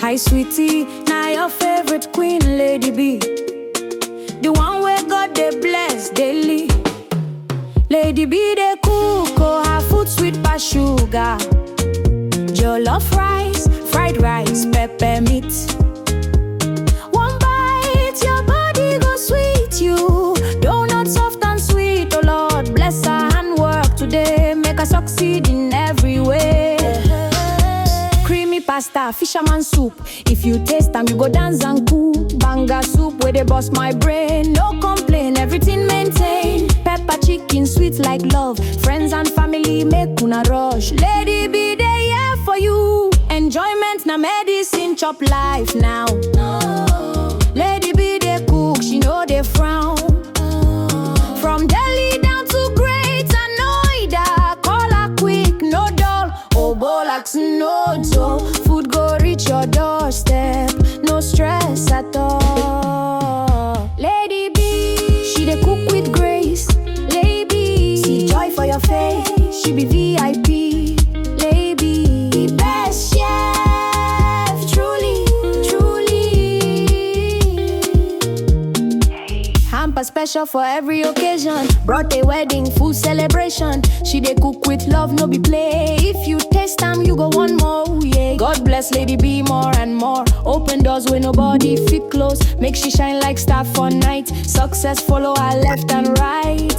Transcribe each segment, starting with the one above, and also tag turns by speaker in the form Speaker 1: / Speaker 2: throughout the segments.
Speaker 1: Hi sweetie, now your favorite queen, Lady B. The one where God they bless daily. Lady B they cook, oh her food sweet pass sugar. Jollof rice, fried rice, pepper meat. One bite, your body go sweet you. Donut soft and sweet, oh Lord bless her handwork today. Make her succeed in every way. Creamy pasta, fisherman soup. If you taste them, you go dance and cool. Banga soup where they bust my brain. No complain, everything maintain. Pepper chicken, sweet like love. Friends and family make una rush. Lady B, they here for you. Enjoyment na medicine, chop life now. Lady B, they cook, she know they frown. From Delhi down to Greater Noida, call her quick, no dull. Oh, Bolax, no dough. Food go reach your doorstep, no stress at all. Lady B, she dey cook with grace. Lady, see joy for your face. She be VIP. Lady, the best chef, truly, truly. Hamper special for every occasion. Brought a wedding, full celebration. She dey cook with love, no be play. If you taste them, you go one more, yeah. God bless Lady B more and more. Open doors where nobody fit close. Make she shine like star for night. Success follow her left and right.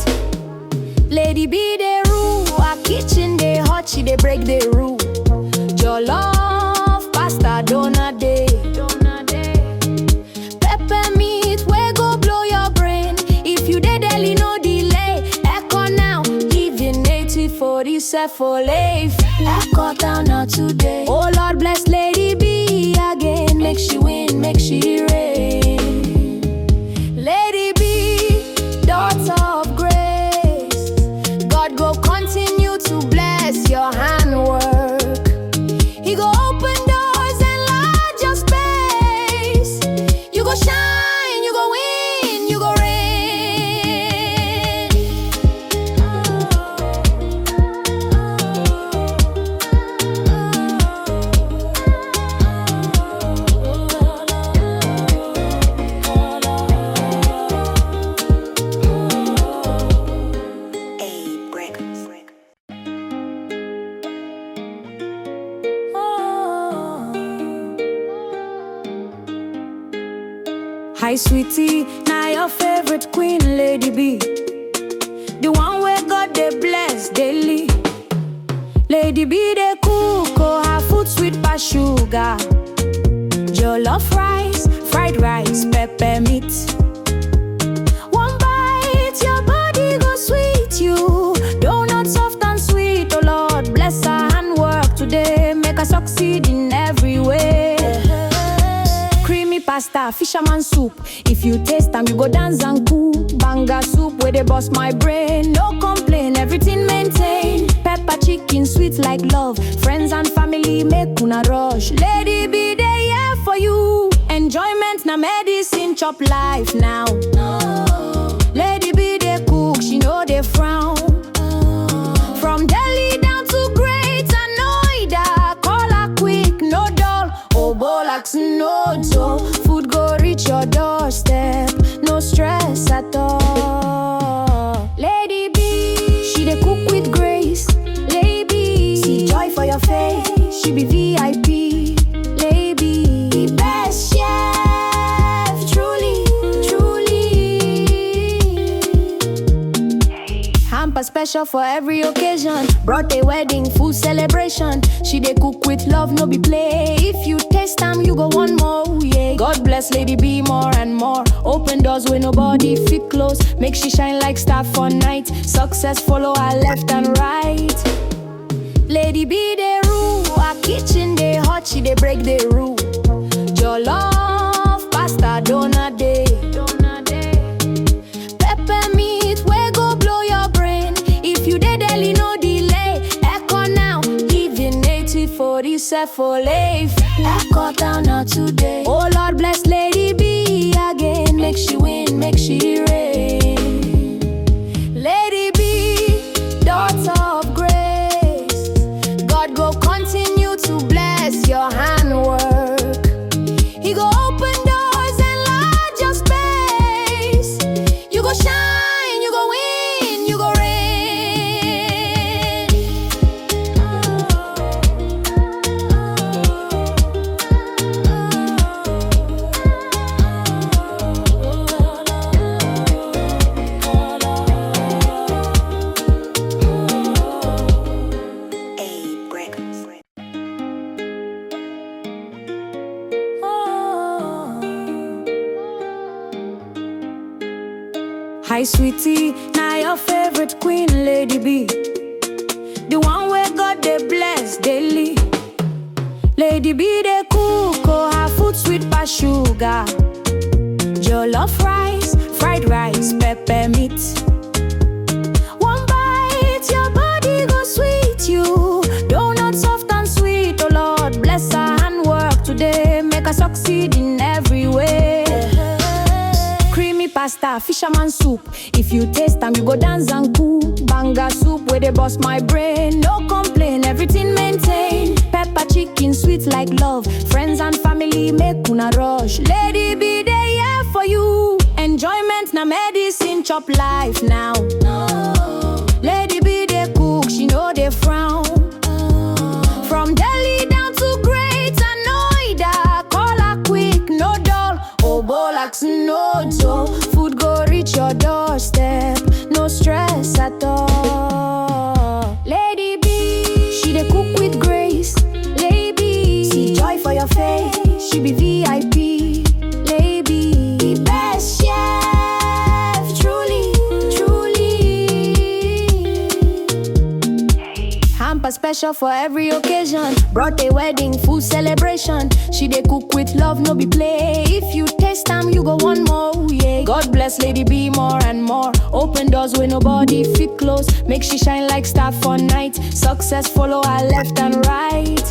Speaker 1: Lady B they rule, her kitchen they hot, she they break the rule. Jollof, pasta, donut day. Pepper meat, we go blow your brain. If you dey deli, no delay. Echo now, living native for this for life. Echo down now today. Oh Lord bless Lady B again. Make she win, make she reign. Lady B, daughter of grace. God go continue to bless your handwork. He go open doors and enlarge your space. You go shine, you go win, you go reign. Hi sweetie, now your favorite queen, Lady B. The one where God they bless daily. Lady B they cook, oh her food sweet pass sugar. Jollof rice, fried rice, pepper meat. One bite, your body go sweet you. Donut soft and sweet, oh Lord bless her handwork today. Make her succeed in every way. Creamy pasta, fisherman soup. If you taste them, you go dance and cool. Banga soup where they bust my brain. No complain, everything maintain. Pepper chicken, sweet like love. Friends and family make una rush. Lady B, they here for you. Enjoyment na medicine, chop life now. Lady B, they cook, she know they frown. From Delhi down to Greater Noida, call her quick, no dull. Oh, Bolax, no dough. Food go reach your doorstep, no stress at all. Lady B, she dey cook with grace. Lady, see joy for your face. She be VIP. Lady, the best chef, truly, truly. Hamper special for every occasion. Brought a wedding, full celebration. She dey cook with love, no be play. If you taste them, you go one more, yeah. God bless Lady B more and more. Open doors where nobody fit close. Make she shine like star for night. Success follow her left and right. Lady B they rule, her kitchen they hot, she they break the rule. Jollof, pasta, donut day. Pepper meat, we go blow your brain. If you dey deli, no delay. Echo now, living native for this for life. Echo down now today. Oh Lord bless Lady B again. Make she win, make she reign. Lady B, daughter of grace. God go continue to bless your handwork. win, you go reign. Hi sweetie, now your favorite queen, Lady B. The one where God they bless daily. Lady B they cook, oh, her food sweet pass sugar. Jollof rice, fried rice, pepper meat. One bite, your body go sweet you. Donut soft and sweet, oh Lord, bless her handwork today. Make her succeed in every way. Pasta, fisherman soup. If you taste them, you go dance and cool. Banga soup where they bust my brain. No complain, everything maintain. Pepper chicken, sweet like love. Friends and family make una rush. Lady B, they here for you. Enjoyment na medicine, chop life now. Lady B, they cook, she know they frown. From Delhi down to Greater Noida, call her quick, no dull. Oh, Bolax, no dull. Food go reach your doorstep, no stress at all. Lady B, she dey cook with grace. Lady, see joy for your face. She be VIP. Lady, the best chef, truly, truly. Hamper special for every occasion. Brought a wedding, food celebration. She dey cook with love, no be play. If you taste them, you go one more. Yeah. God bless Lady B more and more. Open doors where nobody fit close. Make she shine like star for night. Success follow her left and right.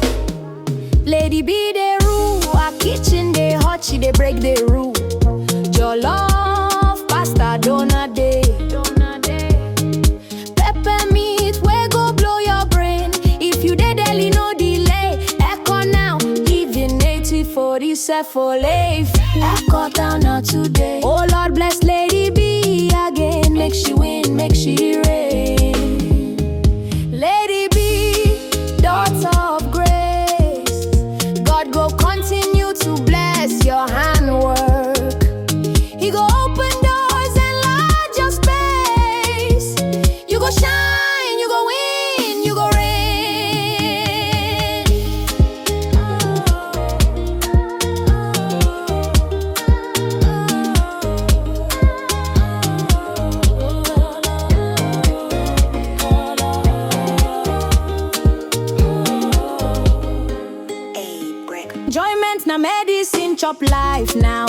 Speaker 1: Lady B they rule. Her kitchen they hot, she they break the rule. Jollof, pasta, donut day. Pepper meat, where go blow your brain. If you dey deli, no delay. Echo now, even 80-40 for life. Echo down now today. Oh Lord bless Lady B again. Make she win, make she reign. Lady B, daughter of grace. God go continue to bless your handwork. He go open doors and enlarge your space. You go shine, you go win, you go reign. Enjoyment na medicine, chop life now.